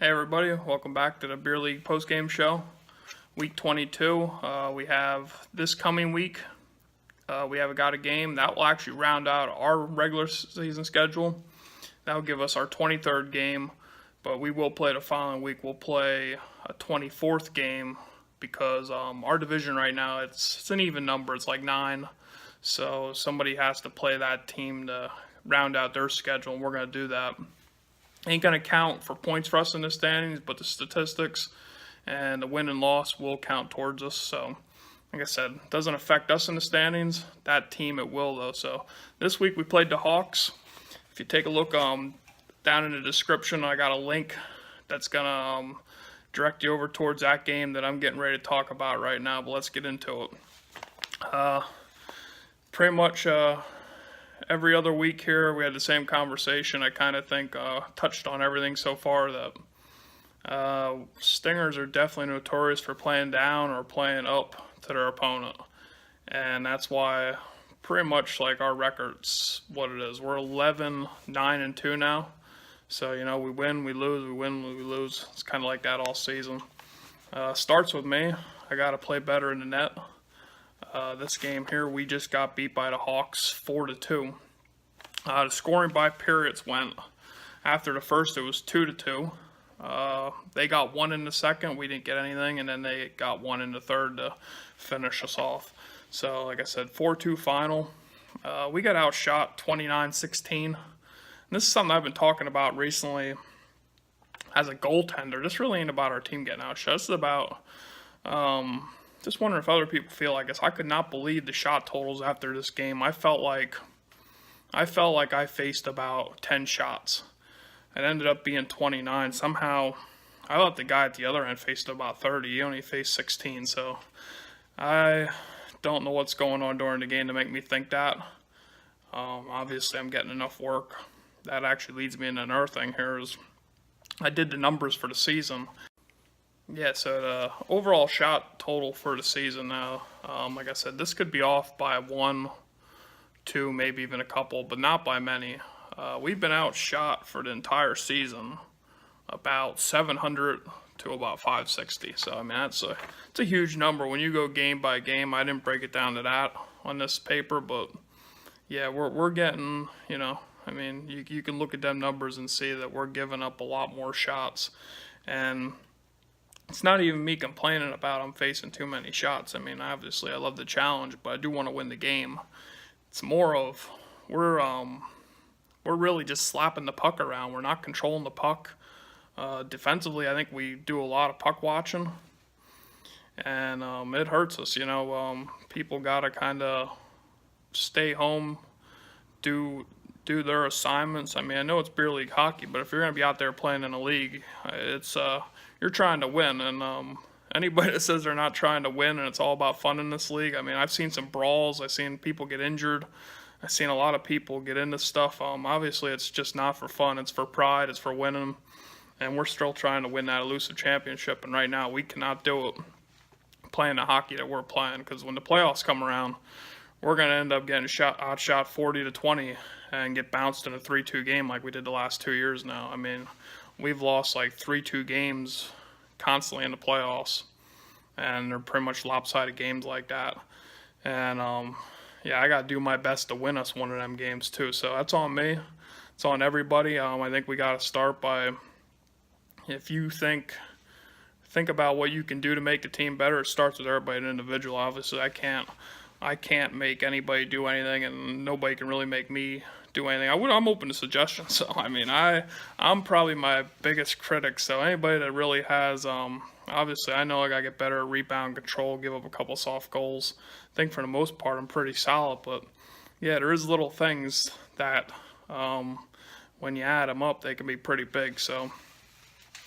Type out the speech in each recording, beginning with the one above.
Hey everybody, welcome back to the Beer League postgame show. Week 22, we have this coming week, we have got a game that will actually round out our regular season schedule. That will give us our 23rd game, but we will play the following week. We'll play a 24th game because our division right now, it's an even number, it's like 9. So somebody has to play that team to round out their schedule, and we're going to do that. Ain't going to count for points for us in the standings, but the statistics and the win and loss will count towards us. So, like I said, it doesn't affect us in the standings. That team, it will, though. So, this week we played the Hawks. If you take a look down in the description, I got a link that's going to direct you over towards that game that I'm getting ready to talk about right now. But let's get into it. Pretty much... every other week here, we had the same conversation. I kind of think touched on everything so far. That Stingers are definitely notorious for playing down or playing up to their opponent. And that's why pretty much like our record's what it is. We're 11-9-2 now. So, you know, we win, we lose, we win, we lose. It's kind of like that all season. Starts with me. I got to play better in the net. This game here, we just got beat by the Hawks 4-2. The scoring by periods went, after the first, it was 2-2. They got one in the second, we didn't get anything, and then they got one in the third to finish us off. So, like I said, 4-2 final. We got outshot 29-16. And this is something I've been talking about recently as a goaltender. This really ain't about our team getting outshot. This is about... just wondering if other people feel like this. I could not believe the shot totals after this game. I felt like I faced about 10 shots. It ended up being 29. Somehow, I thought the guy at the other end faced about 30. He only faced 16. So, I don't know what's going on during the game to make me think that. Obviously, I'm getting enough work. That actually leads me into another thing here is I did the numbers for the season. Yeah, so the overall shot total for the season now, like I said, this could be off by 1, 2, maybe even a couple, but not by many. We've been outshot for the entire season about 700 to about 560. So, I mean, it's a huge number. When you go game by game, I didn't break it down to that on this paper, but yeah, we're getting, you know, I mean, you can look at them numbers and see that we're giving up a lot more shots. And it's not even me complaining about I'm facing too many shots. I mean, obviously I love the challenge, but I do want to win the game. It's more of we're really just slapping the puck around. We're not controlling the puck. Defensively, I think we do a lot of puck watching, and it hurts us. You know, people gotta kind of stay home, do their assignments. I mean, I know it's beer league hockey, but if you're gonna be out there playing in a league, it's you're trying to win, and anybody that says they're not trying to win and it's all about fun in this league, I mean, I've seen some brawls, I've seen people get injured, I've seen a lot of people get into stuff. Obviously, it's just not for fun, it's for pride, it's for winning, and we're still trying to win that elusive championship, and right now we cannot do it playing the hockey that we're playing, because when the playoffs come around, we're going to end up getting outshot 40-20 and get bounced in a 3-2 game like we did the last 2 years now. I mean, we've lost like 3-2 games constantly in the playoffs, and they're pretty much lopsided games like that. And yeah, I got to do my best to win us one of them games too. So that's on me. It's on everybody. I think we got to start by, if you think about what you can do to make the team better, it starts with everybody an individual. Obviously, I can't make anybody do anything, and nobody can really make me do anything. I'm open to suggestions. So, I mean, I'm probably my biggest critic. So anybody that really has, obviously, I know I got to get better at rebound control, give up a couple soft goals. I think for the most part, I'm pretty solid. But, yeah, there is little things that when you add them up, they can be pretty big. So,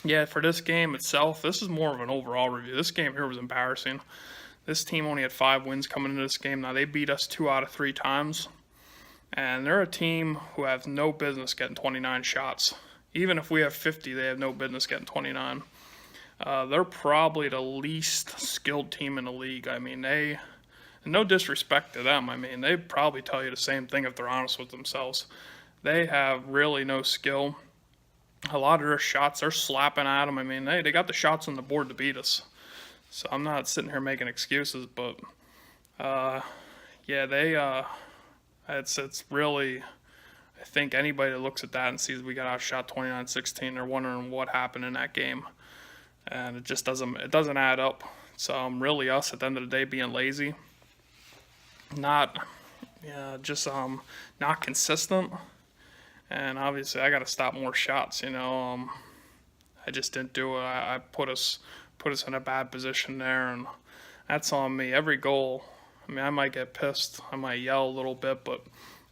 yeah, for this game itself, this is more of an overall review. This game here was embarrassing. This team only had 5 wins coming into this game. Now, they beat us 2 out of 3 times. And they're a team who have no business getting 29 shots. Even if we have 50, they have no business getting 29. They're probably the least skilled team in the league. I mean, no disrespect to them. I mean, they'd probably tell you the same thing if they're honest with themselves. They have really no skill. a lot of their shots, they're slapping at them. I mean, they got the shots on the board to beat us. So I'm not sitting here making excuses, but yeah, it's really, I think anybody that looks at that and sees we got outshot 29-16, they're wondering what happened in that game, and it just doesn't add up. So really us at the end of the day being lazy, not not consistent, and obviously I got to stop more shots. I just didn't do it. I put us in a bad position there, and that's on me. Every goal, I mean, I might get pissed, I might yell a little bit, but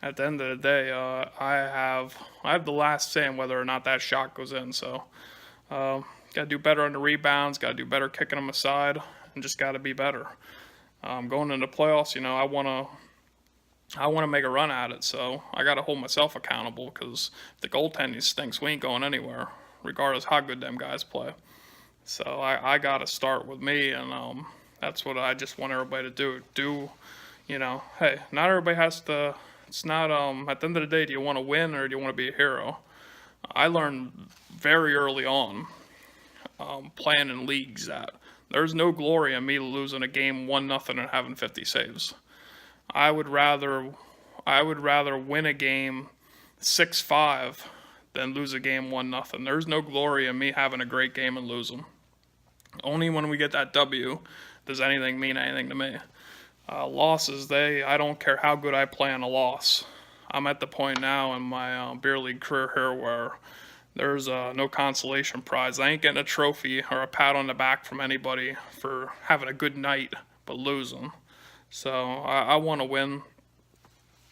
at the end of the day, I have the last say on whether or not that shot goes in. So got to do better on the rebounds, got to do better kicking them aside, and just got to be better. Going into playoffs, I want to make a run at it, so I got to hold myself accountable, because if the goaltending stinks, we ain't going anywhere, regardless how good them guys play. So I got to start with me, and that's what I just want everybody to do. Hey, not everybody has to. It's not at the end of the day, do you want to win or do you want to be a hero? I learned very early on, playing in leagues, that there's no glory in me losing a game 1-0 and having 50 saves. I would rather win a game 6-5 than lose a game 1-0. There's no glory in me having a great game and losing. Only when we get that W does anything mean anything to me. Losses, I don't care how good I play on a loss. I'm at the point now in my beer league career here where there's no consolation prize. I ain't getting a trophy or a pat on the back from anybody for having a good night but losing. So I want to win.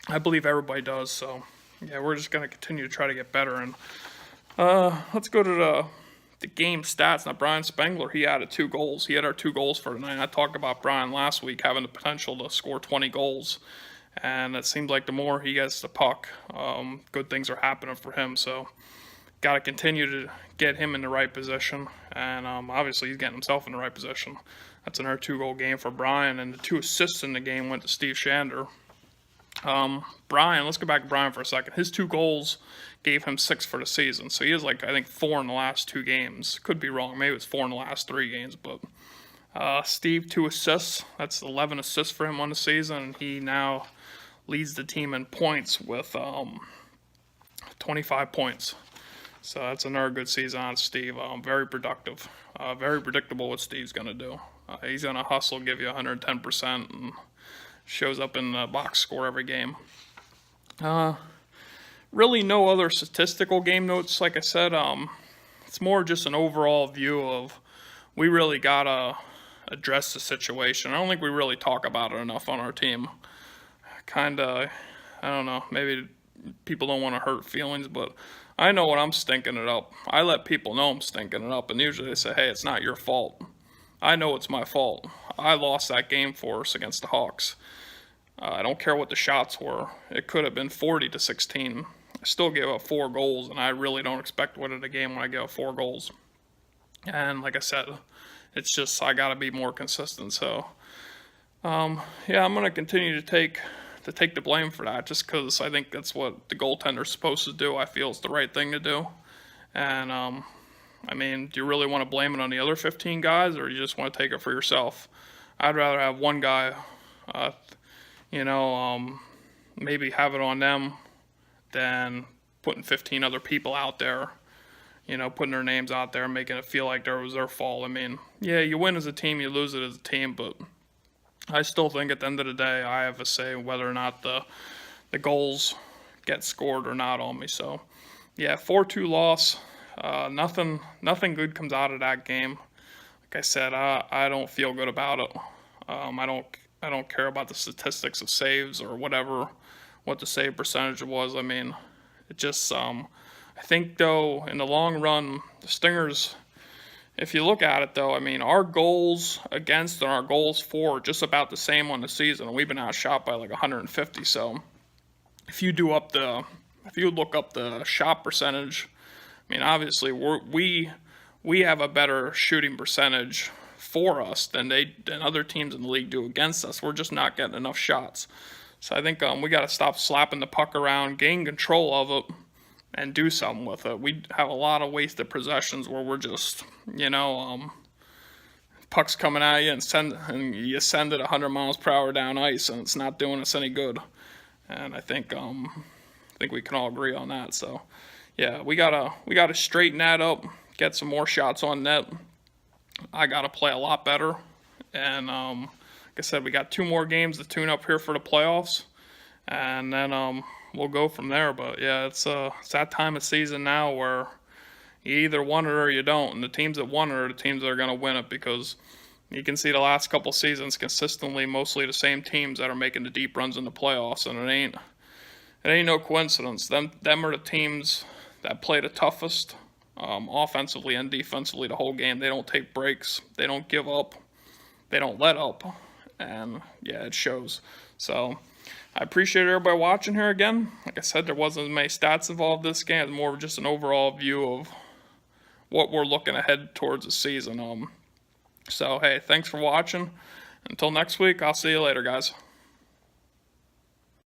I believe everybody does. So yeah, we're just gonna continue to try to get better. And let's go to the game stats. Now, Brian Spengler, he added 2 goals. He had our 2 goals for tonight. I talked about Brian last week having the potential to score 20 goals. And it seems like the more he gets the puck, good things are happening for him. So got to continue to get him in the right position. And obviously he's getting himself in the right position. That's another 2-goal game for Brian. And the 2 assists in the game went to Steve Shander. Brian, let's go back to Brian for a second. His 2 goals gave him 6 for the season. So he has, I think 4 in the last 2 games. Could be wrong. Maybe it's 4 in the last 3 games. But Steve, 2 assists. That's 11 assists for him on the season. He now leads the team in points with 25 points. So that's another good season on Steve. Very productive. Very predictable what Steve's going to do. He's going to hustle, give you 110%, and shows up in the box score every game. Really no other statistical game notes, like I said. It's more just an overall view of we really got to address the situation. I don't think we really talk about it enough on our team. Kind of, I don't know, maybe people don't want to hurt feelings, but I know when I'm stinking it up. I let people know I'm stinking it up, and usually they say, hey, it's not your fault. I know it's my fault. I lost that game for us against the Hawks. I don't care what the shots were. It could have been 40-16. I still gave up 4 goals, and I really don't expect to win in a game when I give up 4 goals. And like I said, it's just I got to be more consistent. So, yeah, I'm going to continue to take the blame for that, just because I think that's what the goaltender's supposed to do. I feel it's the right thing to do. And, I mean, do you really want to blame it on the other 15 guys, or you just want to take it for yourself? I'd rather have one guy, maybe have it on them than putting 15 other people out there, putting their names out there and making it feel like it was their fault. I mean, yeah, you win as a team, you lose it as a team, but I still think at the end of the day, I have a say whether or not the goals get scored or not on me. So, yeah, 4-2 loss. Nothing good comes out of that game. Like I said, I don't feel good about it. I don't care about the statistics of saves or whatever, what the save percentage was. I mean, it just, I think though, in the long run, the Stingers, if you look at it though, I mean, our goals against and our goals for are just about the same on the season. We've been outshot by 150. So if you look up the shot percentage, I mean, obviously we have a better shooting percentage for us than other teams in the league do against us. We're just not getting enough shots. So I think we got to stop slapping the puck around, gain control of it, and do something with it. We have a lot of wasted possessions where we're just, puck's coming at you and you send it 100 miles per hour down ice, and it's not doing us any good. And I think we can all agree on that. So yeah, we gotta straighten that up, get some more shots on net. I gotta play a lot better, and like I said, we got 2 more games to tune up here for the playoffs, and then we'll go from there. But yeah, it's that time of season now where you either won it or you don't, and the teams that won it are the teams that are going to win it, because you can see the last couple seasons consistently mostly the same teams that are making the deep runs in the playoffs, and it ain't no coincidence. Them are the teams that play the toughest, offensively and defensively the whole game. They don't take breaks, they don't give up, they don't let up, and yeah, it shows. So I appreciate everybody watching here again. Like I said, there wasn't as many stats involved this game. It's more of just an overall view of what we're looking ahead towards the season. So hey, thanks for watching. Until next week, I'll see you later, guys.